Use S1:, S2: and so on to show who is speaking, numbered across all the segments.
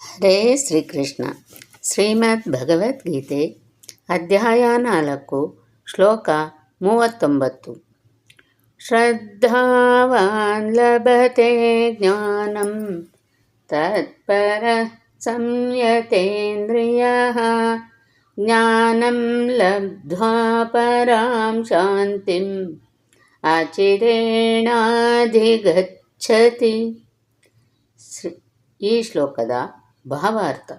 S1: ಹರೇ ಶ್ರೀಕೃಷ್ಣ. ಶ್ರೀಮದ್ ಭಗವದ್ಗೀತೆ ಅಧ್ಯಾಯ 4 ಶ್ಲೋಕ 39. ಶ್ರದ್ಧಾವಾನ್ ಲಭತೆ ಜ್ಞಾನಂ ತತ್ಪರ ಸಂಯತೇಂದ್ರಿಯಃ ಜ್ಞಾನಂ ಲಬ್ಧ್ವಾ ಪರಾಂ ಶಾಂತಿಂ ಅಚಿರೇಣಾಧಿಗಚ್ಚತಿ. ಈ ಶ್ಲೋಕದ ಭಾವಾರ್ಥ: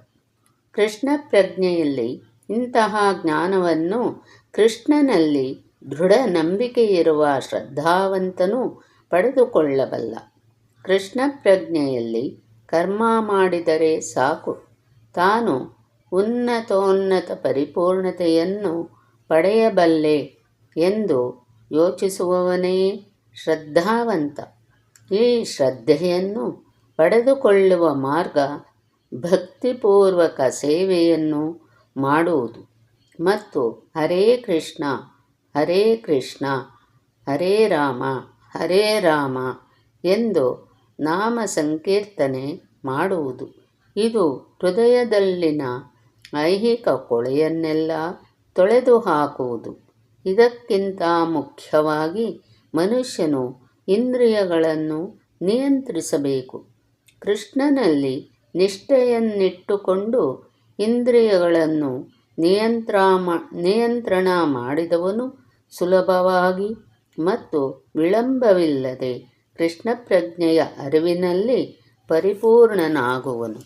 S1: ಕೃಷ್ಣ ಪ್ರಜ್ಞೆಯಲ್ಲಿ ಇಂತಹ ಜ್ಞಾನವನ್ನು ಕೃಷ್ಣನಲ್ಲಿ ದೃಢ ನಂಬಿಕೆಯಿರುವ ಶ್ರದ್ಧಾವಂತನು ಪಡೆದುಕೊಳ್ಳಬಲ್ಲ. ಕೃಷ್ಣ ಪ್ರಜ್ಞೆಯಲ್ಲಿ ಕರ್ಮ ಮಾಡಿದರೆ ಸಾಕು, ತಾನು ಉನ್ನತೋನ್ನತ ಪರಿಪೂರ್ಣತೆಯನ್ನು ಪಡೆಯಬಲ್ಲೆ ಎಂದು ಯೋಚಿಸುವವನೇ ಶ್ರದ್ಧಾವಂತ. ಈ ಶ್ರದ್ಧೆಯನ್ನು ಪಡೆದುಕೊಳ್ಳುವ ಮಾರ್ಗ ಭಕ್ತಿಪೂರ್ವಕ ಸೇವೆಯನ್ನು ಮಾಡುವುದು ಮತ್ತು ಹರೇ ಕೃಷ್ಣ ಹರೇ ಕೃಷ್ಣ ಹರೇ ರಾಮ ಎಂದು ನಾಮ ಸಂಕೀರ್ತನೆ ಮಾಡುವುದು. ಇದು ಹೃದಯದಲ್ಲಿನ ಐಹಿಕ ಕೊಳೆಯನ್ನೆಲ್ಲ ತೊಳೆದು ಹಾಕುವುದು. ಇದಕ್ಕಿಂತ ಮುಖ್ಯವಾಗಿ ಮನುಷ್ಯನು ಇಂದ್ರಿಯಗಳನ್ನು ನಿಯಂತ್ರಿಸಬೇಕು. ಕೃಷ್ಣನಲ್ಲಿ ನಿಷ್ಠೆಯನ್ನಿಟ್ಟುಕೊಂಡು ಇಂದ್ರಿಯಗಳನ್ನು ನಿಯಂತ್ರಣ ಮಾಡಿದವನು ಸುಲಭವಾಗಿ ಮತ್ತು ವಿಳಂಬವಿಲ್ಲದೆ ಕೃಷ್ಣ ಪ್ರಜ್ಞೆಯ ಅರಿವಿನಲ್ಲಿ ಪರಿಪೂರ್ಣನಾಗುವನು.